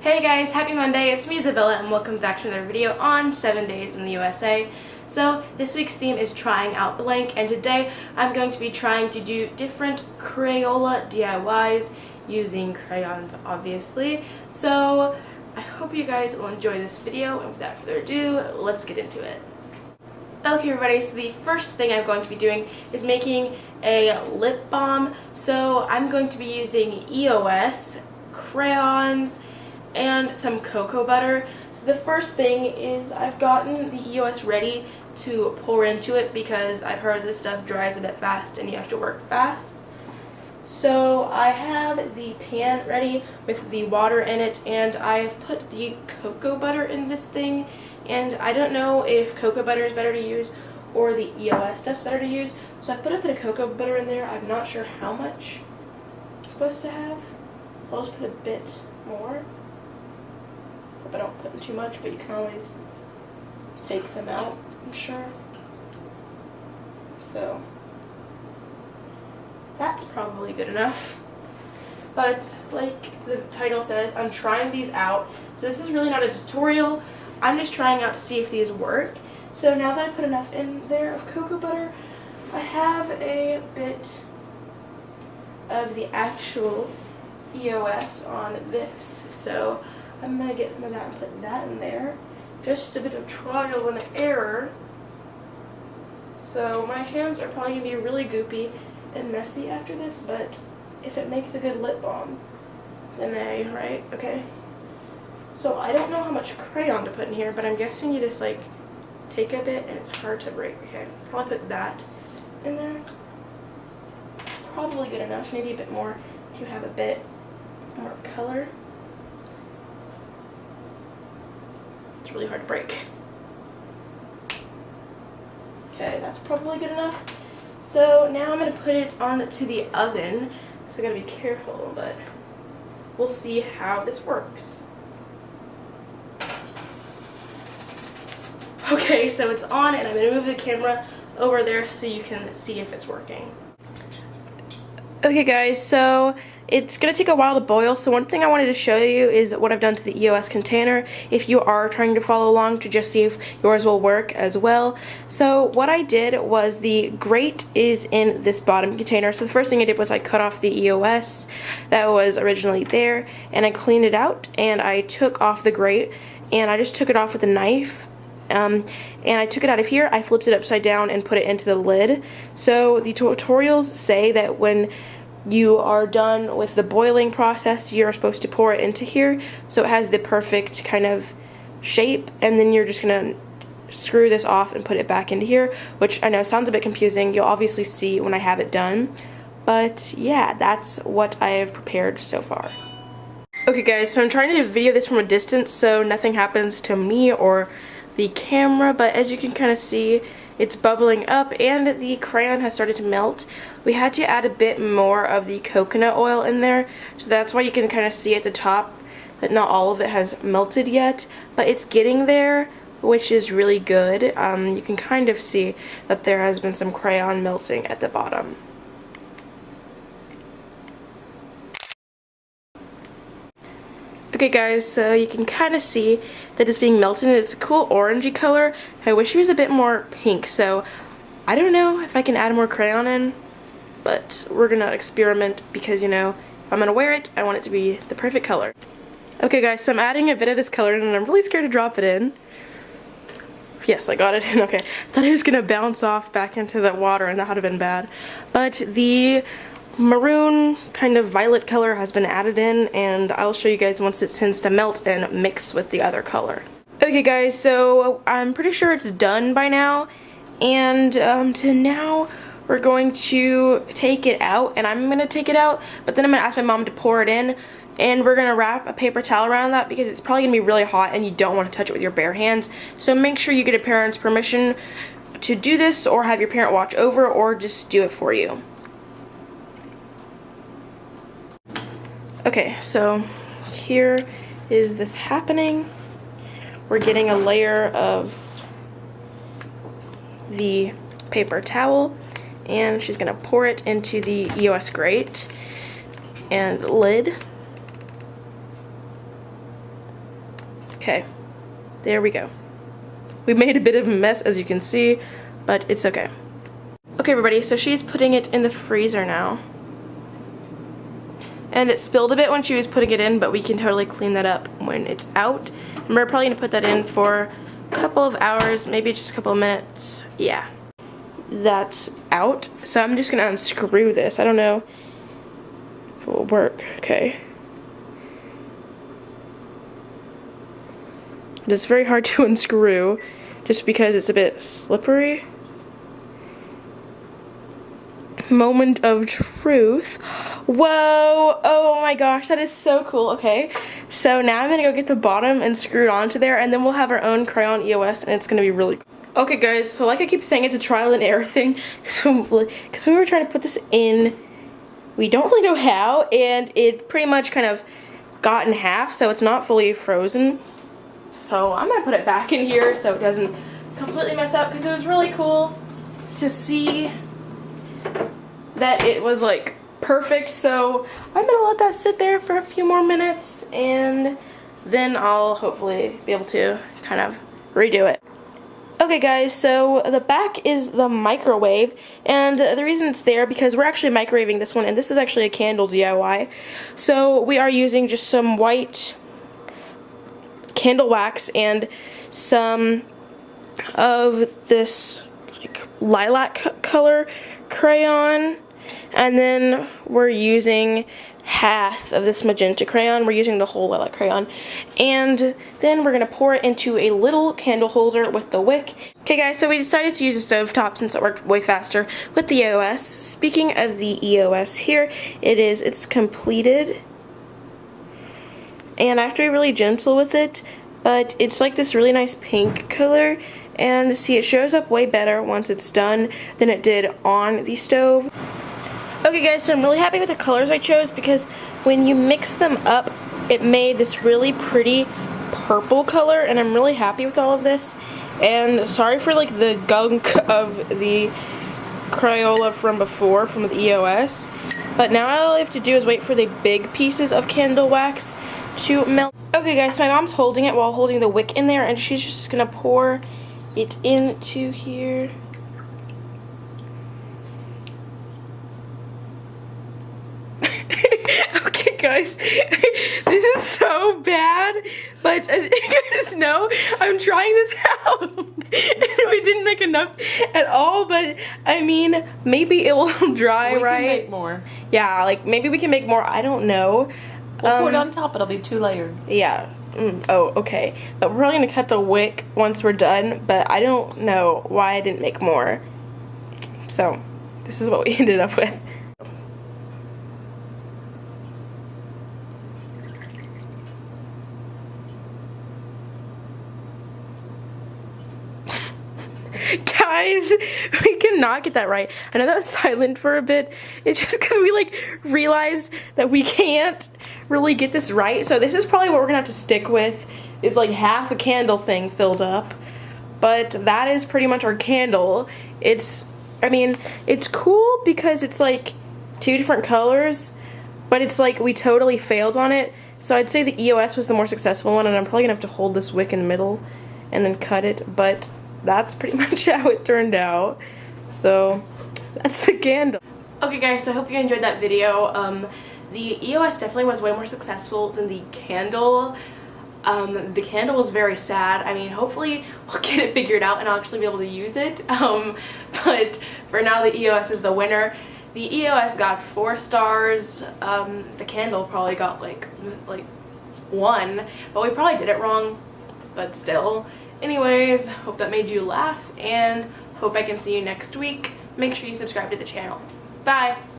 Hey guys, happy Monday, it's me Izabella and welcome back to another video on 7 days in the USA. So this week's theme is trying out blank, and today I'm going to be trying to do different Crayola DIYs using crayons, obviously. So I hope you guys will enjoy this video, and without further ado, let's get into it. Okay everybody, so the first thing I'm going to be doing is making a lip balm. So I'm going to be using EOS, crayons, and some cocoa butter. So the first thing is I've gotten the EOS ready to pour into it because I've heard this stuff dries a bit fast and you have to work fast. So I have the pan ready with the water in it, and I've put the cocoa butter in this thing, and I don't know if cocoa butter is better to use or the EOS stuff's better to use. So I put a bit of cocoa butter in there. I'm not sure how much I'm supposed to have. I'll just put a bit more. I don't put in too much, but you can always take some out, I'm sure. So that's probably good enough. But like the title says, I'm trying these out. So this is really not a tutorial. I'm just trying out to see if these work. So now that I put enough in there of cocoa butter, I have a bit of the actual EOS on this. So I'm going to get some of that and put that in there. Just a bit of trial and error. So my hands are probably going to be really goopy and messy after this, but if it makes a good lip balm, then A, right? Okay. So I don't know how much crayon to put in here, but I'm guessing you just like take a bit and it's hard to break. Okay, probably put that in there. Probably good enough, maybe a bit more if you have a bit more color. It's really hard to break. Okay, that's probably good enough. So now I'm going to put it onto the oven. So I gotta be careful, but we'll see how this works. Okay, so it's on, and I'm going to move the camera over there so you can see if it's working. Okay guys, so it's going to take a while to boil, so one thing I wanted to show you is what I've done to the EOS container if you are trying to follow along, to just see if yours will work as well. So what I did was, the grate is in this bottom container. So the first thing I did was I cut off the EOS that was originally there, and I cleaned it out, and I took off the grate, and I just took it off with a knife. And I took it out of here, I flipped it upside down and put it into the lid. So the tutorials say that when you are done with the boiling process, you're supposed to pour it into here so it has the perfect kind of shape, and then you're just gonna screw this off and put it back into here, which I know sounds a bit confusing. You'll obviously see when I have it done, but yeah, that's what I have prepared so far. Okay guys, so I'm trying to video this from a distance so nothing happens to me or the camera, but as you can kind of see, it's bubbling up and the crayon has started to melt. We had to add a bit more of the coconut oil in there, so that's why you can kind of see at the top that not all of it has melted yet, but it's getting there, which is really good. You can kind of see that there has been some crayon melting at the bottom. Okay guys, so you can kind of see that it's being melted, and it's a cool orangey color. I wish it was a bit more pink, so I don't know if I can add more crayon in, but we're gonna experiment because, you know, if I'm gonna wear it, I want it to be the perfect color. Okay guys, so I'm adding a bit of this color in, and I'm really scared to drop it in. Yes, I got it in. Okay, I thought it was gonna bounce off back into the water, and that would have been bad. But the maroon kind of violet color has been added in, and I'll show you guys once it tends to melt and mix with the other color. Okay guys, so I'm pretty sure it's done by now, and now we're going to take it out, and I'm going to take it out, but then I'm going to ask my mom to pour it in, and we're going to wrap a paper towel around that because it's probably going to be really hot and you don't want to touch it with your bare hands. So make sure you get a parent's permission to do this, or have your parent watch over, or just do it for you. Okay, so here is this happening. We're getting a layer of the paper towel, and she's gonna pour it into the EOS grate and lid. Okay, there we go. We made a bit of a mess, as you can see, but it's okay. Okay, everybody, so she's putting it in the freezer now. And it spilled a bit when she was putting it in, but we can totally clean that up when it's out. And we're probably gonna put that in for a couple of hours, maybe just a couple of minutes. Yeah, that's out. So I'm just gonna unscrew this. I don't know if it will work. Okay. It's very hard to unscrew just because it's a bit slippery. Moment of truth. Whoa, oh my gosh, that is so cool. Okay, so now I'm gonna go get the bottom and screw it onto there, and then we'll have our own Crayon EOS, and it's gonna be really cool. Okay guys, so like I keep saying, it's a trial and error thing, because when we were trying to put this in, we don't really know how, and it pretty much kind of got in half, so it's not fully frozen. So I'm gonna put it back in here so it doesn't completely mess up, because it was really cool to see that it was like perfect. So I'm gonna let that sit there for a few more minutes, and then I'll hopefully be able to kind of redo it. Okay guys, so the back is the microwave, and the reason it's there because we're actually microwaving this one, and this is actually a candle DIY. So we are using just some white candle wax and some of this like lilac color crayon, and then we're using half of this magenta crayon. We're using the whole lilac crayon, and then we're gonna pour it into a little candle holder with the wick. Okay guys, so we decided to use a stovetop since it worked way faster with the EOS. Speaking of the EOS, here it is. It's completed, and I have to be really gentle with it, but it's like this really nice pink color, and see, it shows up way better once it's done than it did on the stove. Okay guys, so I'm really happy with the colors I chose, because when you mix them up, it made this really pretty purple color, and I'm really happy with all of this. And sorry for like the gunk of the Crayola from before, from the EOS, but now all I have to do is wait for the big pieces of candle wax to melt. Okay guys, so my mom's holding it while holding the wick in there, and she's just gonna pour it into here. Okay guys, this is so bad, but as you guys know, I'm trying this out, and we didn't make enough at all, but I mean, maybe it will dry, right? We can make more. Yeah, like maybe we can make more, I don't know. We'll pour it on top, it'll be 2 layered. Yeah. Oh, okay. But we're probably gonna cut the wick once we're done, but I don't know why I didn't make more. So, this is what we ended up with. Guys, we cannot get that right. I know that was silent for a bit. It's just because we like realized that we can't really get this right. So this is probably what we're gonna have to stick with, is like half the candle thing filled up. But that is pretty much our candle. I mean, it's cool because it's like 2 different colors, but it's like we totally failed on it. So I'd say the EOS was the more successful one, and I'm probably gonna have to hold this wick in the middle and then cut it, but that's pretty much how it turned out. So that's the candle. Okay guys, so I hope you enjoyed that video. The EOS definitely was way more successful than the candle. The candle was very sad. I mean, hopefully we'll get it figured out and I'll actually be able to use it. But for now, the EOS is the winner. The EOS got 4 stars. The candle probably got like 1, but we probably did it wrong, but still. Anyways, hope that made you laugh, and hope I can see you next week. Make sure you subscribe to the channel. Bye!